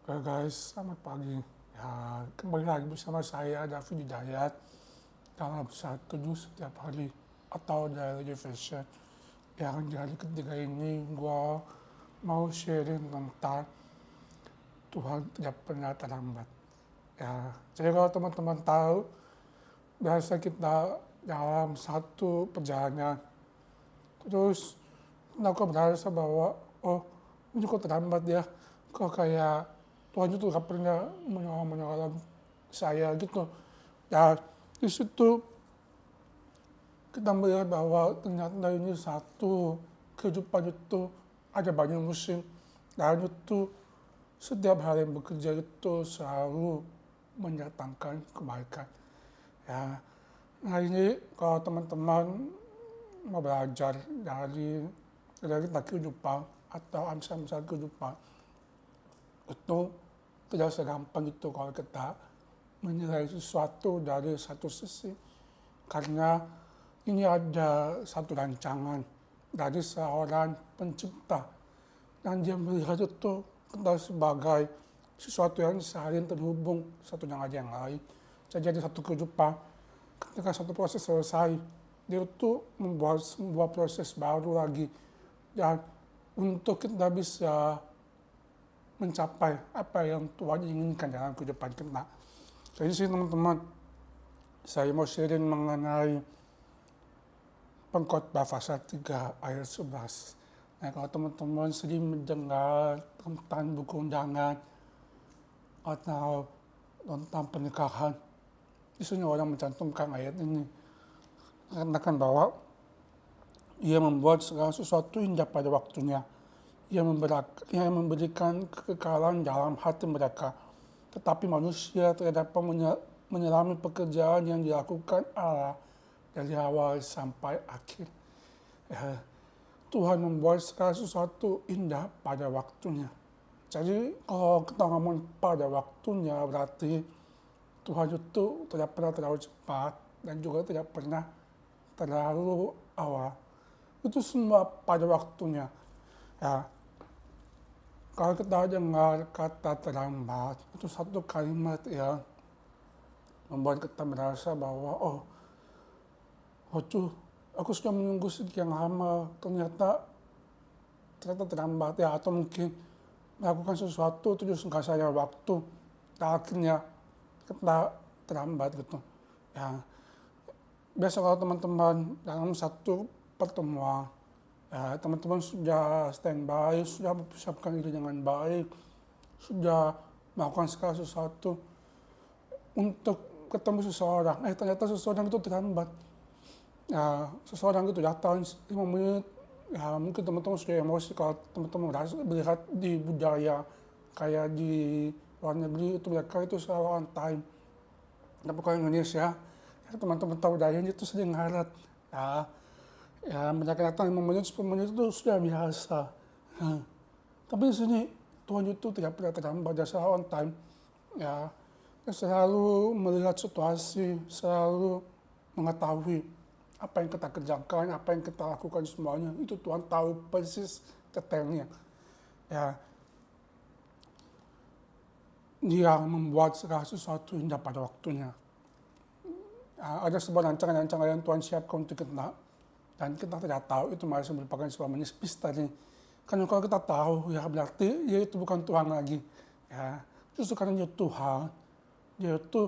Oke guys, selamat pagi. Ya, kembali lagi bersama saya David Hidayat dalam satu setiap hari atau daily fashion. Yang di hari ketiga ini gue mau sharing tentang Tuhan tidak pernah terlambat. Ya, jadi kalau teman-teman tahu, biasa kita dalam satu perjalanan, terus aku merasa bahwa oh ini kok terlambat ya, kok kayak Tuhan itu gak pernah menolong saya gitu. Ya di situ kita melihat bahwa ternyata ini satu kehidupan itu ada banyak musim, dan itu setiap hari yang bekerja itu selalu mendatangkan kebaikan. Ya, nah ini kalau teman-teman mau belajar dari kehidupan atau amsal-amsal kehidupan, itu tidak segampang itu kalau kita menilai sesuatu dari satu sisi, karena ini ada satu rancangan dari seorang pencipta dan dia melihat itu kita sebagai sesuatu yang saling terhubung satu dengan yang lain. Jadi satu kehidupan, ketika satu proses selesai, dia itu membuat sebuah proses baru lagi, dan untuk kita bisa mencapai apa yang Tuhan inginkan dalam kehidupan kita. Jadi sih teman-teman, saya mau sharing mengenai Pengkhotbah pasal 3 ayat 11. Nah, kalau teman-teman sering mendengar tentang buku undangan atau tentang pernikahan, biasanya orang mencantumkan ayat ini, mengatakan bahwa ia membuat segala sesuatu indah pada waktunya. Ia memberikan kekekalan dalam hati mereka. Tetapi manusia tidak dapat menyelami pekerjaan yang dilakukan Allah dari awal sampai akhir. Ya, Tuhan membuat segala sesuatu indah pada waktunya. Jadi kalau kita ngomong pada waktunya, berarti Tuhan itu tidak pernah terlalu cepat dan juga tidak pernah terlalu awal. Itu semua pada waktunya. Ya, kalau kita dengar kata terlambat, itu satu kalimat yang membuat kita merasa bahwa aku sudah menunggu sekian lama, ternyata terlambat ya, atau mungkin melakukan sesuatu terus nggak saya waktu, dan akhirnya kita terlambat gitu. Ya, biasa kalau teman-teman dalam satu pertemuan, ya, teman-teman sudah standby, sudah mempersiapkan diri dengan baik, sudah melakukan segala sesuatu untuk ketemu seseorang. Ternyata seseorang itu terlambat. Ya, seseorang itu datang 5 menit, ya mungkin teman-teman sudah emosi kalau teman-teman melihat di budaya kayak di luar negeri itu mereka itu selalu on time. Tapi kalau Indonesia, ya teman-teman tahu dayanya itu sering ngaret. Ya mereka datang 5 menit, 10 menit itu sudah biasa. Nah, tapi di sini Tuhan itu tidak pernah terlambat, dia selalu on time. Ya, dia selalu melihat situasi, selalu mengetahui apa yang kita kerjakan, apa yang kita lakukan semuanya. Itu Tuhan tahu persis detailnya. Ya, dia membuat segala sesuatu indah pada waktunya. Ya, ada sebuah rancangan-rancangan yang Tuhan siapkan untuk kita, dan kita tidak tahu itu masih merupakan sebuah menipis tadi. Karena kalau kita tahu, ya berarti ya itu bukan Tuhan lagi. Ya, justru karena dia Tuhan, dia itu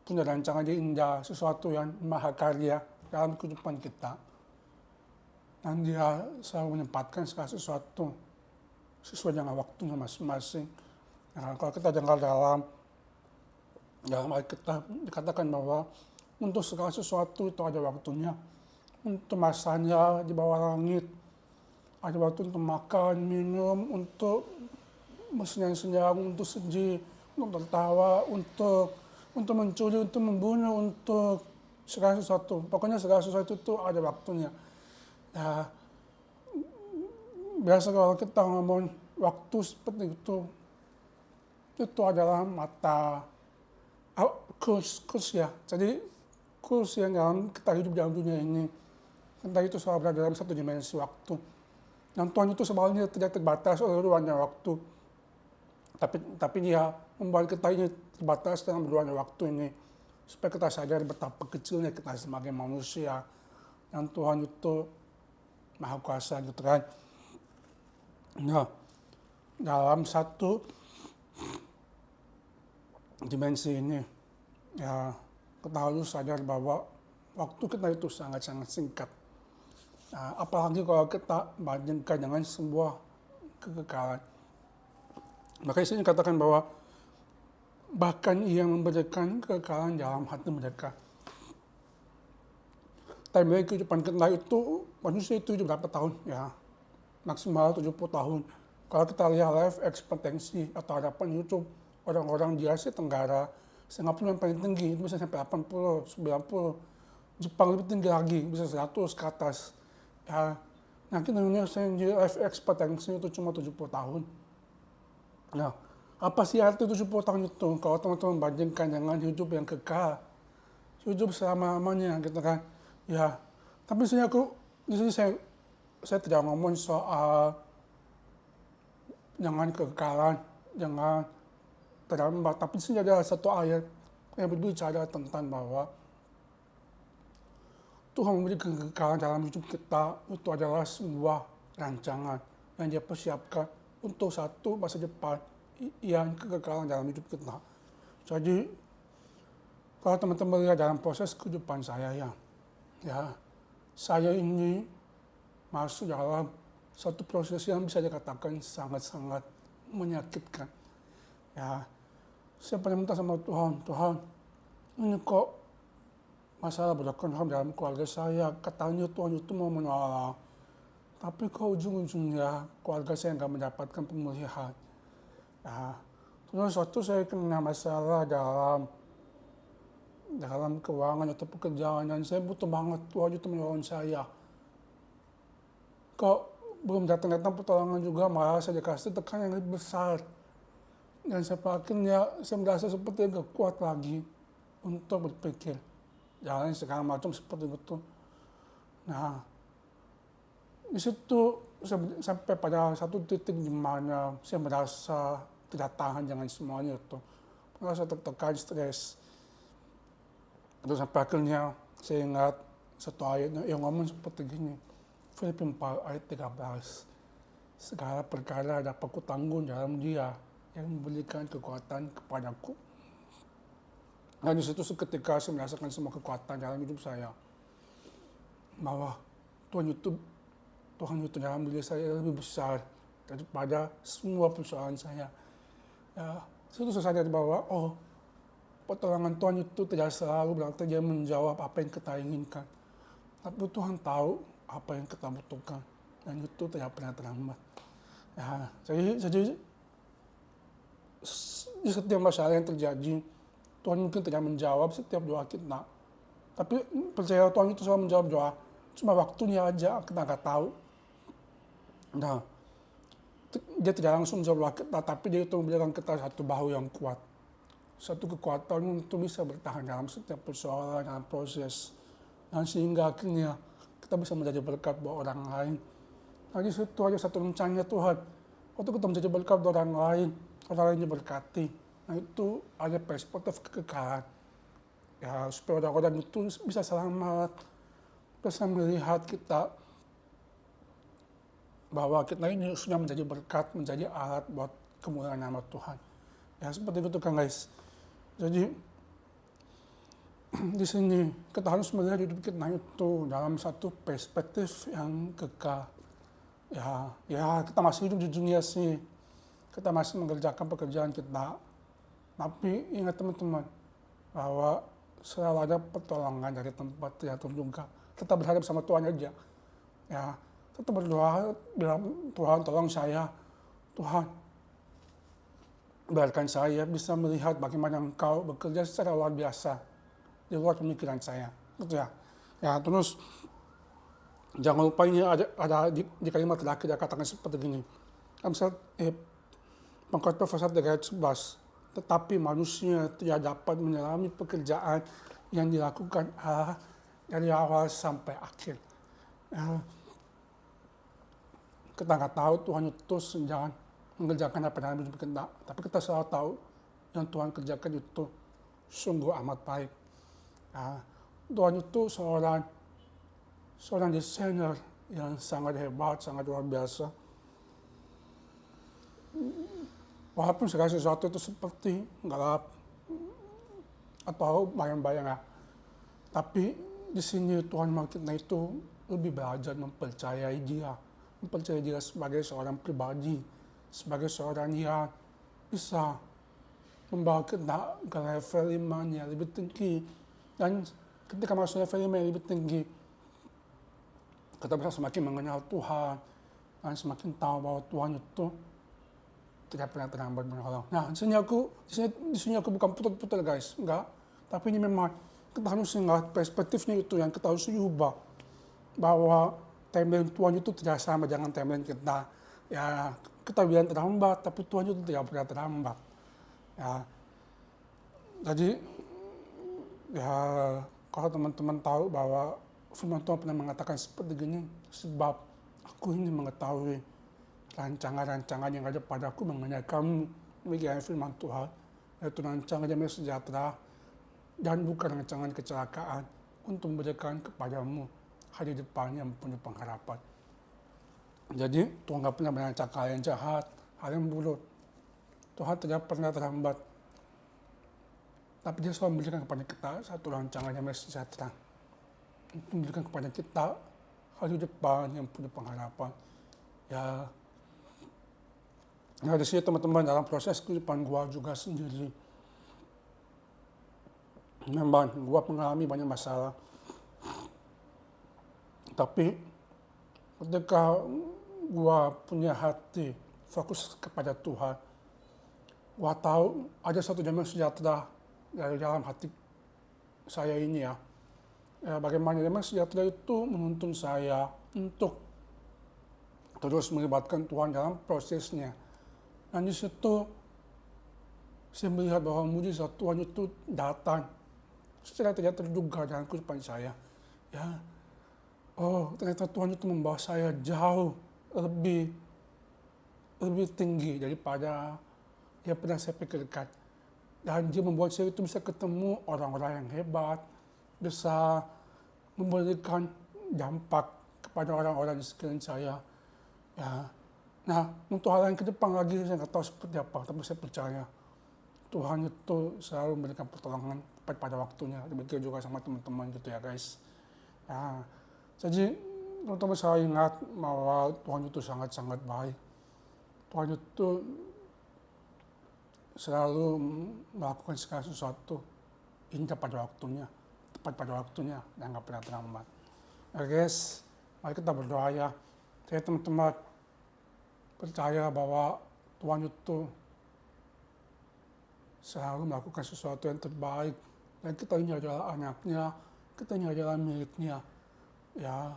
punya rancangan yang indah, sesuatu yang maha karya dalam kehidupan kita. Dan dia selalu menyempatkan segala sesuatu sesuai dengan waktunya masing-masing. Nah, kalau kita dengar dalam Alkitab dikatakan bahwa untuk segala sesuatu itu ada waktunya. Untuk masanya di bawah langit, ada waktu untuk makan, minum, untuk bersenang-senang, untuk sedih, untuk tertawa, untuk mencuri, untuk membunuh, untuk segala sesuatu. Pokoknya segala sesuatu itu ada waktunya. Ya, biasa kalau kita ngomong waktu seperti itu adalah mata kurs ya. Jadi kurs yang dalam kita hidup dalam dunia ini, kita itu selalu berada dalam satu dimensi waktu. Dan Tuhan itu sebenarnya tidak terbatas oleh ruang dan waktu. Tapi dia membuat kita ini terbatas dalam berluangnya waktu ini. Supaya kita sadar betapa kecilnya kita sebagai manusia. Yang Tuhan itu Maha Kuasa gitu kan. Nah, dalam satu dimensi ini, ya kita harus sadar bahwa waktu kita itu sangat-sangat singkat. Nah, apalagi kalau kita bandingkan dengan sebuah kekekalan. Makanya saya katakan bahwa bahkan ia memberikan kekekalan dalam hati mereka. Timeline kehidupan kita itu, manusia itu hidup berapa tahun? Ya, maksimal 70 tahun. Kalau kita lihat life expectancy atau harapan hidup orang-orang di Asia Tenggara, Singapura yang paling tinggi, itu bisa sampai 80, 90. Jepang lebih tinggi lagi, bisa 100 ke atas. Ya, nah kita Indonesia yang life expectancy itu cuma 70 tahun. Nah, apa sih arti 70 tahun itu? Kalau teman-teman bandingkan dengan hidup yang kekal, hidup selama-lamanya gitu kan. Ya, tapi di sini saya tidak ngomong soal jangan kekekalan, jangan terlambat. Tapi di sini ada satu ayat yang berbicara tentang bahwa Tuhan memberikan kekekalan dalam hidup kita itu adalah sebuah rancangan yang dia persiapkan untuk satu masa depan yang kekekalan dalam hidup kita. Jadi kalau teman-teman lihat dalam proses kehidupan saya ya saya ini masuk dalam satu proses yang bisa dikatakan sangat-sangat menyakitkan. Ya, saya pernah minta sama Tuhan, ini kok masalah berlaku dalam keluarga saya, katanya Tuhan itu mau menolong. Tapi kok ujung-ujungnya keluarga saya nggak mendapatkan pemulihan. Ya, terus waktu saya kena masalah dalam keuangan atau pekerjaan dan saya butuh banget Tuhan itu menolong saya. Kok belum datang-datang pertolongan juga, malah saya dikasih tekanan yang lebih besar. Dan akhirnya saya merasa seperti gak kuat lagi untuk berpikir. Jalan segala macam seperti itu. Nah, di situ sampai pada satu titik di mana saya merasa tidak tahan dengan semuanya itu. Merasa tertekan, stres. Terus sampai akhirnya saya ingat satu ayat yang ngomong seperti gini. Filipi 4 ayat 13. Segala perkara dapat kutanggung dalam Dia yang memberikan kekuatan kepadaku. Dan di situ seketika saya merasakan semua kekuatan dalam hidup saya. Bahwa Tuhan itu dalam diri saya lebih besar daripada semua persoalan saya. Ya, situ saya sadar bahwa pertolongan Tuhan itu tidak selalu berarti dia menjawab apa yang kita inginkan. Tapi Tuhan tahu apa yang kita butuhkan. Dan itu tidak pernah terlambat. Ya, jadi di setiap masalah yang terjadi, Tuhan mungkin tidak menjawab setiap doa kita. Tapi percaya Tuhan itu selalu menjawab doa. Cuma waktunya aja kita nggak tahu. Nah, dia tidak langsung menjawab doa kita, tapi dia itu memberikan kita satu bahu yang kuat. Satu kekuatan untuk bisa bertahan dalam setiap persoalan, dalam proses. Dan sehingga akhirnya kita bisa menjadi berkat buat orang lain. Nah, di situ ada satu rencana Tuhan. Waktu kita menjadi berkat buat orang lain diberkati. Nah, itu ada perspektif kekekalan. Ya, supaya orang-orang itu bisa selamat, bisa melihat kita bahwa kita ini sudah menjadi berkat, menjadi alat buat kemuliaan nama Tuhan. Ya, seperti itu kan guys. Jadi di sini kita harus melihat hidup kita itu dalam satu perspektif yang kekal. Ya kita masih hidup di dunia sih, kita masih mengerjakan pekerjaan kita. Tapi ingat teman-teman bahwa selalu ada pertolongan dari tempat terjatuh juga. Kita berharap sama Tuhan aja. Ya, kita berdoa bilang Tuhan tolong saya, Tuhan biarkan saya bisa melihat bagaimana Engkau bekerja secara luar biasa di luar pemikiran saya. Gitu ya. Ya, terus jangan lupa ini ada di kalimat terakhir dia katakan seperti ini. Amsal Pengkhotbah pasal 3 ayat 11. Tetapi manusia tidak dapat menyelami pekerjaan yang dilakukan Allah dari awal sampai akhir. Kita nggak tahu Tuhan itu sedang mengerjakan apa yang hidup kita. Tapi kita selalu tahu yang Tuhan kerjakan itu sungguh amat baik. Ya, Tuhan itu seorang desainer yang sangat hebat, sangat luar biasa. Walaupun segala sesuatu itu seperti gelap atau bayang-bayang ya. Tapi di sini Tuhan mau kita itu lebih belajar mempercayai Dia sebagai seorang pribadi, sebagai seorang yang bisa membawa kita ke level iman yang lebih tinggi. Dan ketika masuk level iman yang lebih tinggi, kita bisa semakin mengenal Tuhan dan semakin tahu bahwa Tuhan itu tidak pernah terlambat menolong. Nah, di sini aku bukan putar-putar guys, enggak. Tapi ini memang kita harus ingat perspektifnya itu yang kita harus ubah. Bahwa timeline Tuhan itu tidak sama dengan timeline kita. Ya, kita bilang terlambat, tapi Tuhan itu tidak pernah terlambat. Ya, jadi ya kalau teman-teman tahu bahwa firman Tuhan pernah mengatakan seperti ini, sebab aku ini mengetahui rancangan-rancangan yang ada padaku mengenai kamu, demikian firman Tuhan, yaitu rancangan damai sejahtera dan bukan rancangan kecelakaan untuk memberikan kepadamu hari depan yang penuh pengharapan. Jadi Tuhan tidak pernah merancang hal yang jahat, hal yang buruk. Tuhan tidak pernah terlambat. Tapi Dia selalu memberikan kepada kita satu rancangan damai sejahtera untuk memberikan kepada kita hari depan yang penuh pengharapan. Ya di sini teman-teman, dalam proses kehidupan gua juga sendiri, memang gua mengalami banyak masalah. Tapi ketika gua punya hati fokus kepada Tuhan, gua tahu ada satu damai sejahtera dari dalam hati saya ini ya. Bagaimana damai sejahtera itu menuntun saya untuk terus melibatkan Tuhan dalam prosesnya. Dan di situ saya melihat bahwa mujizat Tuhan itu datang secara tidak terduga dalam kehidupan saya. Ya, ternyata Tuhan itu membawa saya jauh lebih tinggi daripada yang pernah saya pikirkan. Dan Dia membuat saya itu bisa ketemu orang-orang yang hebat, bisa memberikan dampak kepada orang-orang di sekeliling saya. Ya. Nah, untuk hal yang ke depan lagi saya nggak tahu seperti apa, tapi saya percaya Tuhan itu selalu memberikan pertolongan pada waktunya. Demikian juga sama teman-teman gitu ya guys. Ya, jadi teman-teman saya ingat bahwa Tuhan itu sangat-sangat baik. Tuhan itu selalu melakukan segala sesuatu indah pada waktunya, tepat pada waktunya, dan nggak pernah terlambat. Ya guys, mari kita berdoa ya. Saya teman-teman percaya bahwa Tuhan itu selalu melakukan sesuatu yang terbaik, dan kita ini adalah anaknya, kita ini adalah miliknya. Ya,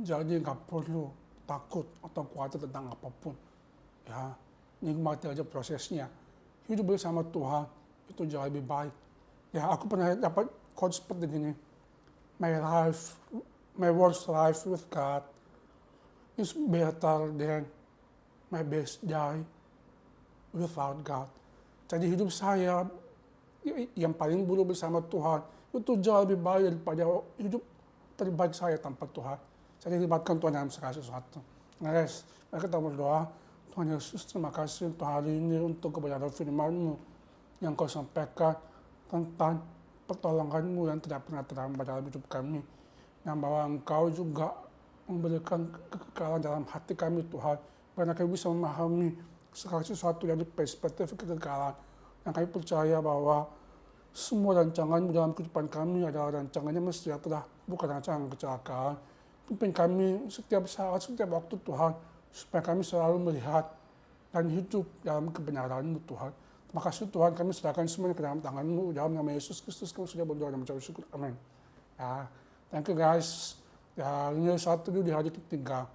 jadi nggak perlu takut atau khawatir tentang apapun. Ya, nikmati aja prosesnya. Hidup bersama Tuhan itu jauh lebih baik. Ya, aku pernah dapat quote seperti ini. My worst life with God is better than my best day without God. Jadi hidup saya yang paling buruk bersama Tuhan itu jauh lebih baik daripada hidup terbaik saya tanpa Tuhan. Jadi libatkan Tuhan dalam segala sesuatu. Nah guys, mari kita berdoa. Tuhan Yesus, terima kasih untuk hari ini, untuk kebenaran firman-Mu yang Kau sampaikan tentang pertolongan-Mu yang tidak pernah terlambat dalam hidup kami. Yang bahwa Engkau juga memberikan kekekalan dalam hati kami Tuhan. Karena kami bisa memahami segala sesuatu dari perspektif kekekalan. Yang kami percaya bahwa semua rancangan dalam kehidupan kami adalah rancangannya sejahtera, bukan rancangan kecelakaan. Pimpin kami setiap saat, setiap waktu Tuhan, supaya kami selalu melihat dan hidup dalam kebenaran-Mu Tuhan. Terima kasih Tuhan, kami serahkan semuanya ke dalam tangan-Mu. Dalam nama Yesus Kristus kami sudah berdoa dan mengucap syukur. Amin. Ya, thank you guys. Ya, ini satu di hari ketiga.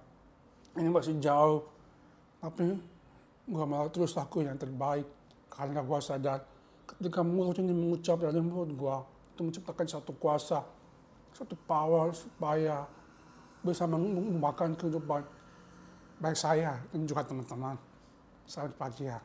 Ini masih jauh. Tapi gue malah terus lakuin yang terbaik. Karena gue sadar ketika mulut ini mengucap dari mulut gue, itu menciptakan satu kuasa, satu power supaya bisa mengubahkan kehidupan baik saya dan juga teman-teman. Selamat pagi ya.